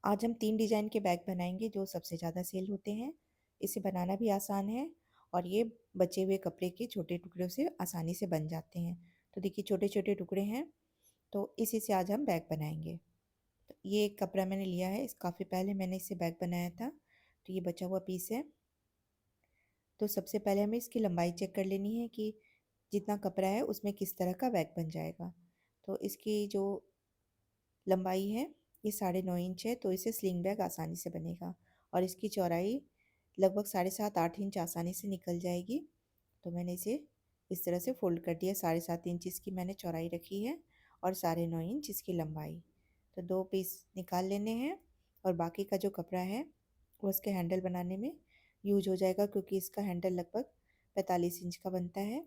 आज हम 3 डिज़ाइन के बैग बनाएंगे जो सबसे ज़्यादा सेल होते हैं। इसे बनाना भी आसान है और ये बचे हुए कपड़े के छोटे टुकड़ों से आसानी से बन जाते हैं। तो देखिए छोटे छोटे टुकड़े हैं, तो इसी से आज हम बैग बनाएंगे। तो ये एक कपड़ा मैंने लिया है, इस काफ़ी पहले मैंने इससे बैग बनाया था, तो ये बचा हुआ पीस है। तो सबसे पहले हमें इसकी लंबाई चेक कर लेनी है कि जितना कपड़ा है उसमें किस तरह का बैग बन जाएगा। तो इसकी जो लंबाई है ये 9.5 इंच है, तो इसे स्लिंग बैग आसानी से बनेगा। और इसकी चौड़ाई लगभग 7.5-8 इंच आसानी से निकल जाएगी। तो मैंने इसे इस तरह से फोल्ड कर दिया। 7.5 इंच इसकी मैंने चौड़ाई रखी है और 9.5 इंच इसकी लंबाई। तो 2 पीस निकाल लेने हैं और बाकी का जो कपड़ा है वो इसके हैंडल बनाने में यूज हो जाएगा, क्योंकि इसका हैंडल लगभग 45 इंच का बनता है।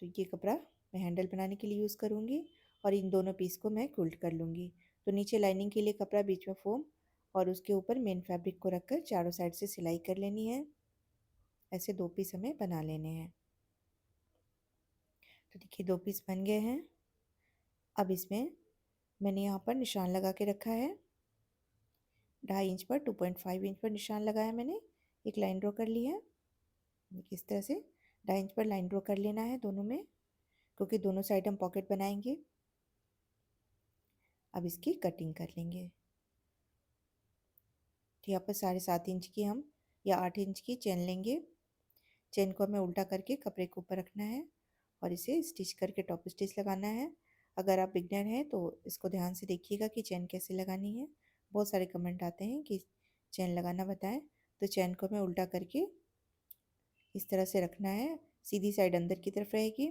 तो ये कपड़ा मैं हैंडल बनाने के लिए यूज़ करूँगी और इन दोनों पीस को मैं क्विल्ट कर लूँगी। तो नीचे लाइनिंग के लिए कपड़ा, बीच में फोम और उसके ऊपर मेन फैब्रिक को रखकर चारों साइड से सिलाई कर लेनी है। ऐसे 2 पीस हमें बना लेने हैं। तो देखिए 2 पीस बन गए हैं। अब इसमें मैंने यहाँ पर निशान लगा के रखा है। 2.5 इंच पर 2.5 इंच पर निशान लगाया मैंने। एक लाइन ड्रॉ कर ली है। इस तरह से 2.5 इंच पर लाइन ड्रॉ कर लेना है दोनों में, क्योंकि दोनों साइड हम पॉकेट बनाएंगे। अब इसकी कटिंग कर लेंगे। तो यहाँ पर 7.5 इंच की हम या 8 इंच की चेन लेंगे। चेन को हमें उल्टा करके कपड़े के ऊपर रखना है और इसे स्टिच करके टॉप स्टिच लगाना है। अगर आप बिगनर हैं तो इसको ध्यान से देखिएगा कि चेन कैसे लगानी है। बहुत सारे कमेंट आते हैं कि चेन लगाना बताएं। तो चेन को हमें उल्टा करके इस तरह से रखना है, सीधी साइड अंदर की तरफ रहेगी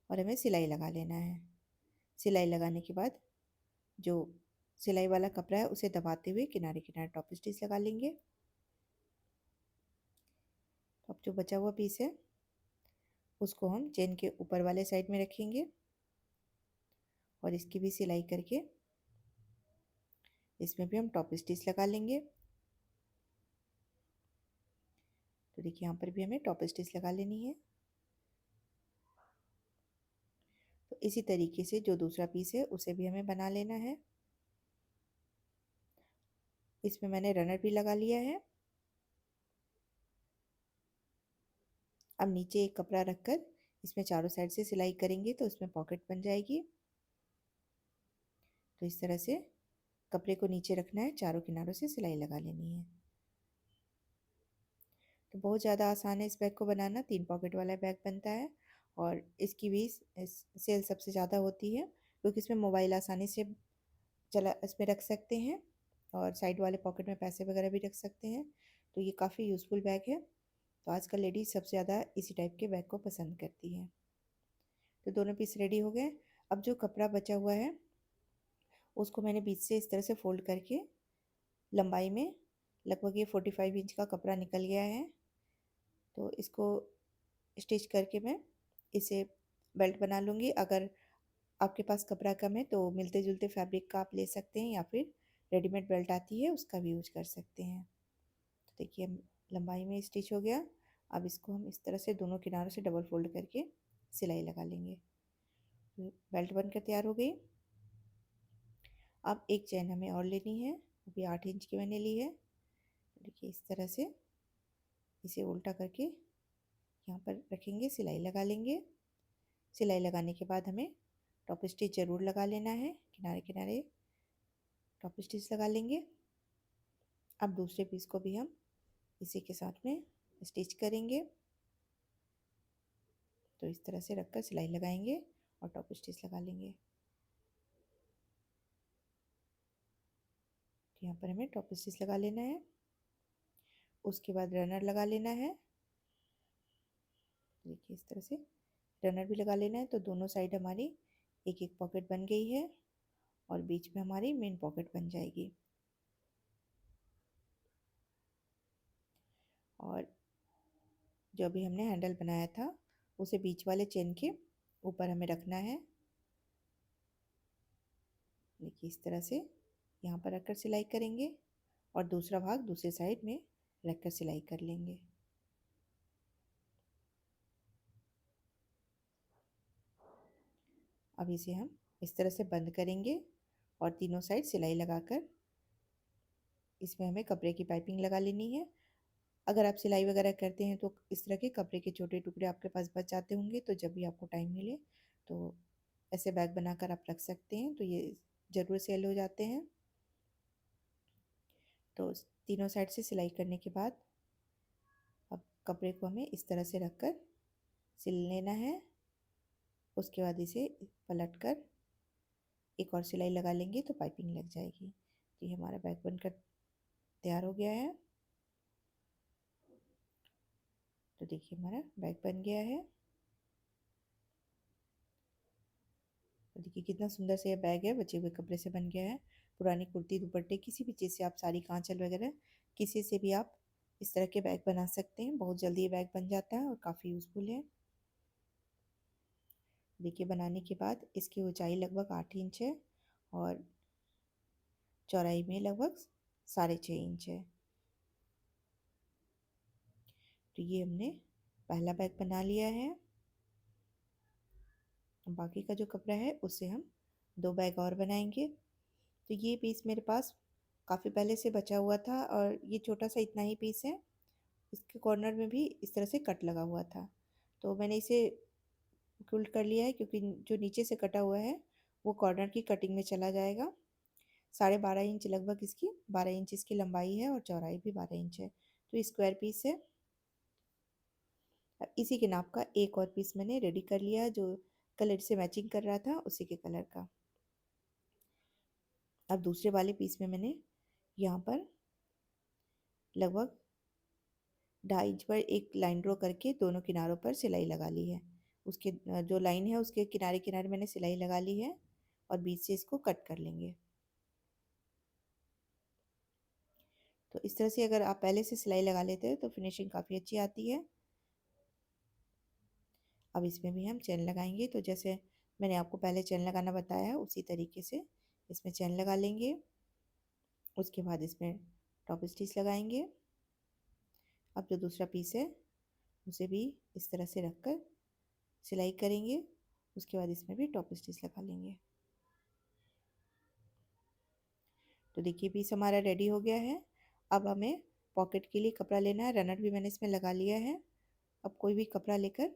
और हमें सिलाई लगा लेना है। सिलाई लगाने के बाद जो सिलाई वाला कपड़ा है उसे दबाते हुए किनारे किनारे टॉप स्टिच लगा लेंगे। तो अब जो बचा हुआ पीस है उसको हम चेन के ऊपर वाले साइड में रखेंगे और इसकी भी सिलाई करके इसमें भी हम टॉप स्टिच लगा लेंगे। तो देखिए यहाँ पर भी हमें टॉप स्टिच लगा लेनी है। तो इसी तरीके से जो दूसरा पीस है उसे भी हमें बना लेना है। इसमें मैंने रनर भी लगा लिया है। अब नीचे एक कपड़ा रखकर इसमें चारों साइड से सिलाई करेंगे तो इसमें पॉकेट बन जाएगी। तो इस तरह से कपड़े को नीचे रखना है, चारों किनारों से सिलाई लगा लेनी है। तो बहुत ज़्यादा आसान है इस बैग को बनाना। 3 पॉकेट वाला बैग बनता है और इसकी भी सेल सबसे ज़्यादा होती है, क्योंकि इसमें मोबाइल आसानी से चला इसमें रख सकते हैं और साइड वाले पॉकेट में पैसे वगैरह भी रख सकते हैं। तो ये काफ़ी यूज़फुल बैग है। तो आजकल लेडीज सबसे ज़्यादा इसी टाइप के बैग को पसंद करती हैं। तो दोनों पीस रेडी हो गए। अब जो कपड़ा बचा हुआ है उसको मैंने बीच से इस तरह से फोल्ड करके लंबाई में लगभग ये 45 इंच का कपड़ा निकल गया है। तो इसको स्टिच करके मैं इसे बेल्ट बना लूँगी। अगर आपके पास कपड़ा कम है तो मिलते जुलते फैब्रिक का आप ले सकते हैं, या फिर रेडीमेड बेल्ट आती है उसका भी यूज कर सकते हैं। तो देखिए लंबाई में स्टिच हो गया। अब इसको हम इस तरह से दोनों किनारों से डबल फोल्ड करके सिलाई लगा लेंगे। बेल्ट बनकर तैयार हो गई। अब एक चेन हमें और लेनी है, वो भी 8 इंच की मैंने ली है। देखिए इस तरह से इसे उल्टा करके यहाँ पर रखेंगे, सिलाई लगा लेंगे। सिलाई लगाने के बाद हमें टॉप स्टिच ज़रूर लगा लेना है, किनारे किनारे टॉप स्टिच लगा लेंगे। अब दूसरे पीस को भी हम इसी के साथ में स्टिच करेंगे। तो इस तरह से रखकर सिलाई लगाएंगे और टॉप स्टिच लगा लेंगे। तो यहाँ पर हमें टॉप स्टिच लगा लेना है। उसके बाद रनर लगा लेना है। देखिए इस तरह से रनर भी लगा लेना है। तो दोनों साइड हमारी एक एक पॉकेट बन गई है और बीच में हमारी मेन पॉकेट बन जाएगी। और जो अभी हमने हैंडल बनाया था उसे बीच वाले चेन के ऊपर हमें रखना है। देखिए इस तरह से यहाँ पर रखकर सिलाई करेंगे और दूसरा भाग दूसरे साइड में रखकर सिलाई कर लेंगे। अब इसे हम इस तरह से बंद करेंगे और तीनों साइड सिलाई लगाकर इसमें हमें कपड़े की पाइपिंग लगा लेनी है। अगर आप सिलाई वगैरह करते हैं तो इस तरह के कपड़े के छोटे टुकड़े आपके पास बच जाते होंगे, तो जब भी आपको टाइम मिले तो ऐसे बैग बनाकर आप रख सकते हैं, तो ये ज़रूर सेल हो जाते हैं। तो तीनों साइड से सिलाई करने के बाद अब कपड़े को हमें इस तरह से रखकर सिल लेना है। उसके बाद इसे पलट कर एक और सिलाई लगा लेंगे तो पाइपिंग लग जाएगी। तो ये हमारा बैग बनकर तैयार हो गया है। तो देखिए हमारा बैग बन गया है। तो देखिए कितना सुंदर से ये बैग है, बचे हुए कपड़े से बन गया है। पुरानी कुर्ती दुपट्टे किसी भी चीज़ से आप साड़ी कांचल वगैरह किसी से भी आप इस तरह के बैग बना सकते हैं। बहुत जल्दी ये बैग बन जाता है और काफ़ी यूज़फुल है। देखिए बनाने के बाद इसकी ऊंचाई लगभग 8 इंच है और चौड़ाई में लगभग 6.5 इंच है। तो ये हमने पहला बैग बना लिया है। बाकी का जो कपड़ा है उससे हम 2 बैग और बनाएंगे। तो ये पीस मेरे पास काफ़ी पहले से बचा हुआ था और ये छोटा सा इतना ही पीस है। इसके कॉर्नर में भी इस तरह से कट लगा हुआ था, तो मैंने इसे उल्ट कर लिया है क्योंकि जो नीचे से कटा हुआ है वो कॉर्नर की कटिंग में चला जाएगा। 12.5 इंच लगभग इसकी 12 इंच इसकी लंबाई है और चौड़ाई भी 12 इंच है। तो स्क्वायर पीस है। अब इसी के नाप का एक और पीस मैंने रेडी कर लिया जो कलर से मैचिंग कर रहा था, उसी के कलर का। अब दूसरे वाले पीस में मैंने यहाँ पर लगभग 2.5 इंच पर एक लाइन ड्रॉ करके दोनों किनारों पर सिलाई लगा ली है। उसके जो लाइन है उसके किनारे किनारे मैंने सिलाई लगा ली है और बीच से इसको कट कर लेंगे। तो इस तरह से अगर आप पहले से सिलाई लगा लेते हैं तो फिनिशिंग काफ़ी अच्छी आती है। अब इसमें भी हम चेन लगाएंगे, तो जैसे मैंने आपको पहले चेन लगाना बताया है उसी तरीके से इसमें चेन लगा लेंगे। उसके बाद इसमें टॉप स्टिच लगाएंगे। अब जो दूसरा पीस है उसे भी इस तरह से रखकर सिलाई करेंगे। उसके बाद इसमें भी टॉप स्टिच लगा लेंगे। तो देखिए पीस हमारा रेडी हो गया है। अब हमें पॉकेट के लिए कपड़ा लेना है। रनर भी मैंने इसमें लगा लिया है। अब कोई भी कपड़ा लेकर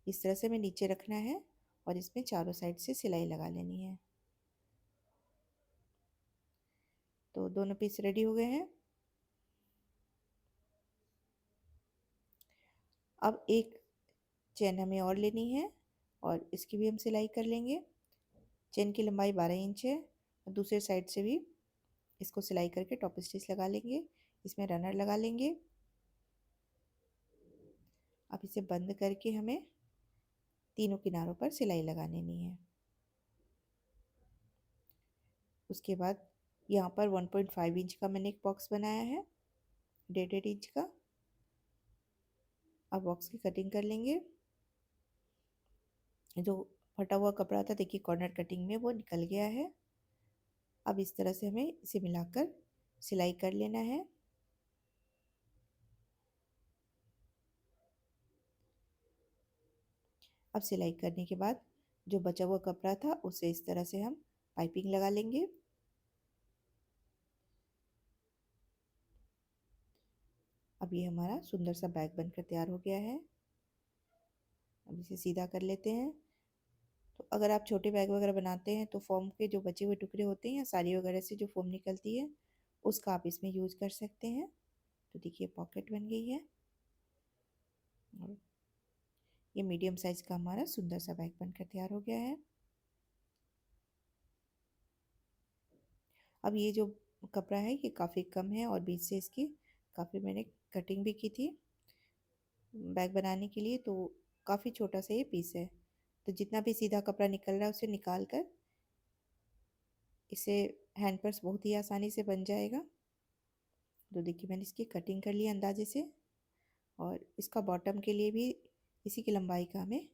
इस तरह से हमें नीचे रखना है और इसमें चारों साइड से सिलाई लगा लेनी है। तो दोनों पीस रेडी हो गए हैं। अब एक चेन हमें और लेनी है और इसकी भी हम सिलाई कर लेंगे। चेन की लंबाई 12 इंच है और दूसरे साइड से भी इसको सिलाई करके टॉप स्टिच लगा लेंगे। इसमें रनर लगा लेंगे। अब इसे बंद करके हमें तीनों किनारों पर सिलाई लगा लेनी है। उसके बाद यहाँ पर 1.5 इंच का मैंने एक बॉक्स बनाया है, 1.5 इंच का। अब बॉक्स की कटिंग कर लेंगे। जो फटा हुआ कपड़ा था देखिए कॉर्नर कटिंग में वो निकल गया है। अब इस तरह से हमें इसे मिलाकर सिलाई कर लेना है। अब सिलाई करने के बाद जो बचा हुआ कपड़ा था उसे इस तरह से हम पाइपिंग लगा लेंगे। अब ये हमारा सुंदर सा बैग बनकर तैयार हो गया है। अब इसे सीधा कर लेते हैं। तो अगर आप छोटे बैग वगैरह बनाते हैं तो फोम के जो बचे हुए टुकड़े होते हैं या साड़ी वगैरह से जो फोम निकलती है उसका आप इसमें यूज कर सकते हैं। तो देखिए पॉकेट बन गई है और ये मीडियम साइज का हमारा सुंदर सा बैग बनकर तैयार हो गया है। अब ये जो कपड़ा है ये काफ़ी कम है और बीच से इसकी काफ़ी मैंने कटिंग भी की थी बैग बनाने के लिए, तो काफ़ी छोटा सा ये पीस है। तो जितना भी सीधा कपड़ा निकल रहा है उसे निकाल कर इसे हैंड पर्स बहुत ही आसानी से बन जाएगा। तो देखिए मैंने इसकी कटिंग कर ली अंदाजे से और इसका बॉटम के लिए भी इसी की लंबाई का हमें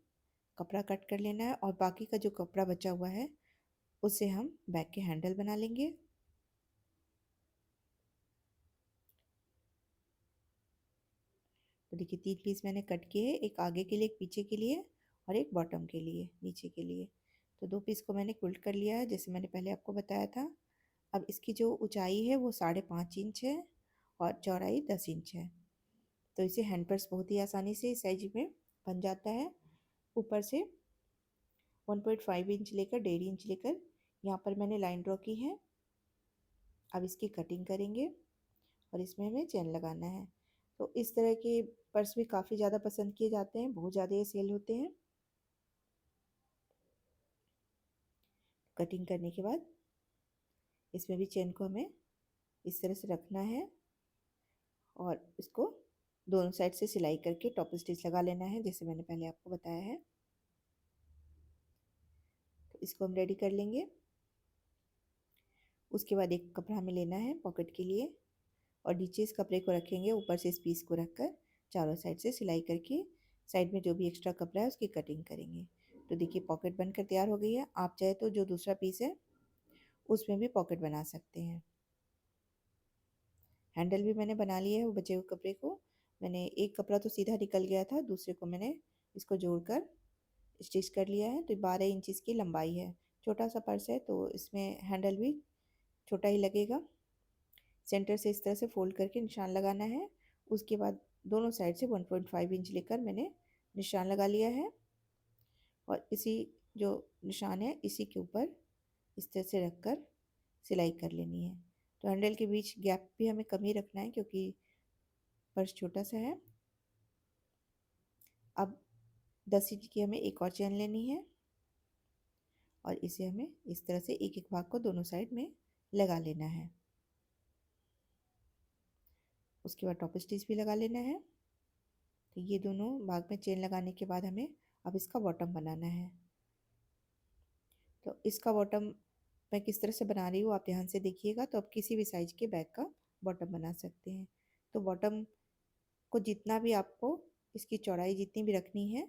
कपड़ा कट कर लेना है और बाकी का जो कपड़ा बचा हुआ है उससे हम बैग के हैंडल बना लेंगे। तो देखिए 3 पीस मैंने कट किए हैं, एक आगे के लिए, एक पीछे के लिए और एक बॉटम के लिए, नीचे के लिए। तो 2 पीस को मैंने क्विल्ट कर लिया है जैसे मैंने पहले आपको बताया था। अब इसकी जो ऊंचाई है वो 5.5 इंच है और चौड़ाई 10 इंच है। तो इसे हैंड पर्स बहुत ही आसानी से इस साइज में बन जाता है। ऊपर से 1.5 इंच लेकर 1.5 इंच लेकर यहाँ पर मैंने लाइन ड्रॉ की है। अब इसकी कटिंग करेंगे और इसमें हमें चेन लगाना है। तो इस तरह के पर्स भी काफ़ी ज़्यादा पसंद किए जाते हैं, बहुत ज़्यादा ये सेल होते हैं। कटिंग करने के बाद इसमें भी चेन को हमें इस तरह से रखना है और इसको दोनों साइड से सिलाई करके टॉप स्टिच लगा लेना है जैसे मैंने पहले आपको बताया है। तो इसको हम रेडी कर लेंगे। उसके बाद एक कपड़ा हमें लेना है पॉकेट के लिए और नीचे इस कपड़े को रखेंगे, ऊपर से इस पीस को रखकर चारों साइड से सिलाई करके साइड में जो भी एक्स्ट्रा कपड़ा है उसकी कटिंग करेंगे। तो देखिए पॉकेट बनकर तैयार हो गई है। आप चाहे तो जो दूसरा पीस है उसमें भी पॉकेट बना सकते हैं। हैंडल भी मैंने बना लिया है वो बचे हुए कपड़े को। मैंने एक कपड़ा तो सीधा निकल गया था, दूसरे को मैंने इसको जोड़कर स्टिच कर लिया है। तो 12 इंच इसकी लंबाई है। छोटा सा पर्स है तो इसमें हैंडल भी छोटा ही लगेगा। सेंटर से इस तरह से फोल्ड करके निशान लगाना है। उसके बाद दोनों साइड से 1.5 इंच लेकर मैंने निशान लगा लिया है और इसी जो निशान है इसी के ऊपर इस तरह से रखकर सिलाई कर लेनी है। तो हैंडल के बीच गैप भी हमें कम ही रखना है क्योंकि पर्स छोटा सा है। अब 10 इंच की हमें एक और चेन लेनी है और इसे हमें इस तरह से एक एक भाग को दोनों साइड में लगा लेना है। उसके बाद टॉप स्टिच भी लगा लेना है। तो ये दोनों भाग में चेन लगाने के बाद हमें अब इसका बॉटम बनाना है। तो इसका बॉटम मैं किस तरह से बना रही हूँ आप ध्यान से देखिएगा। तो आप किसी भी साइज के बैग का बॉटम बना सकते हैं। तो बॉटम को जितना भी आपको इसकी चौड़ाई जितनी भी रखनी है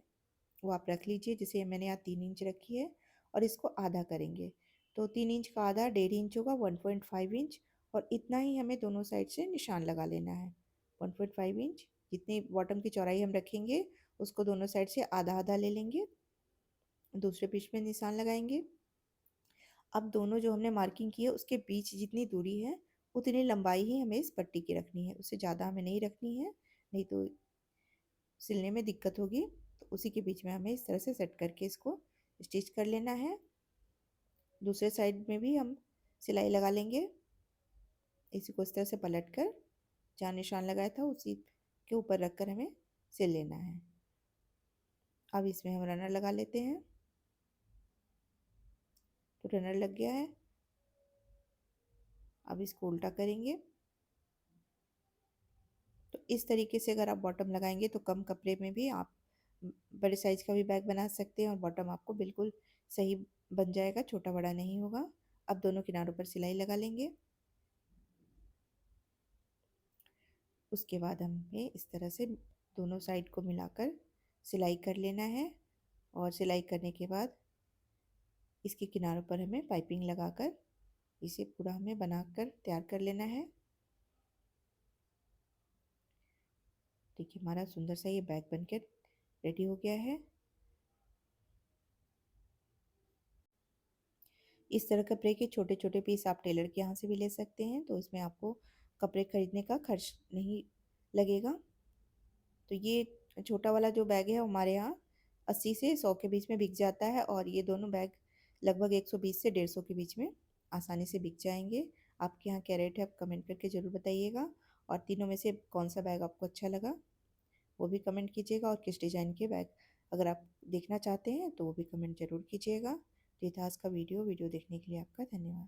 वो आप रख लीजिए। जैसे मैंने यहाँ 3 इंच रखी है और इसको आधा करेंगे। तो 3 इंच का आधा 1.5 इंच होगा, 1.5 इंच। और इतना ही हमें दोनों साइड से निशान लगा लेना है। 1.5 इंच जितनी बॉटम की चौड़ाई हम रखेंगे उसको दोनों साइड से आधा आधा ले लेंगे। दूसरे पीस में निशान लगाएंगे। अब दोनों जो हमने मार्किंग की है उसके बीच जितनी दूरी है उतनी लंबाई ही हमें इस पट्टी की रखनी है, उससे ज़्यादा हमें नहीं रखनी है, नहीं तो सिलने में दिक्कत होगी। तो उसी के बीच में हमें इस तरह से सेट करके इसको स्टिच कर लेना है। दूसरे साइड में भी हम सिलाई लगा लेंगे। इसी को इस तरह से पलट कर जहाँ निशान लगाया था उसी के ऊपर रख कर हमें सिल लेना है। अब इसमें हम रनर लगा लेते हैं। तो रनर लग गया है। अब इसको उल्टा करेंगे। तो इस तरीके से अगर आप बॉटम लगाएंगे तो कम कपड़े में भी आप बड़े साइज का भी बैग बना सकते हैं और बॉटम आपको बिल्कुल सही बन जाएगा, छोटा बड़ा नहीं होगा। अब दोनों किनारों पर सिलाई लगा लेंगे। उसके बाद हमें इस तरह से दोनों साइड को मिलाकर सिलाई कर लेना है और सिलाई करने के बाद इसके किनारों पर हमें पाइपिंग लगाकर इसे पूरा हमें बनाकर तैयार कर लेना है। देखिए हमारा सुंदर सा ये बैग बनकर रेडी हो गया है। इस तरह कपड़े के छोटे छोटे पीस आप टेलर के यहाँ से भी ले सकते हैं, तो इसमें आपको कपड़े खरीदने का खर्च नहीं लगेगा। तो ये छोटा वाला जो बैग है हमारे यहाँ 80 से 100 के बीच में बिक जाता है और ये दोनों बैग लगभग 120 से 150 के बीच में आसानी से बिक जाएंगे। आपके यहाँ क्या रेट है आप कमेंट करके ज़रूर बताइएगा। और तीनों में से कौन सा बैग आपको अच्छा लगा वो भी कमेंट कीजिएगा और किस डिज़ाइन के बैग अगर आप देखना चाहते हैं तो वो भी कमेंट ज़रूर कीजिएगा। तो ये था आज का वीडियो देखने के लिए आपका धन्यवाद।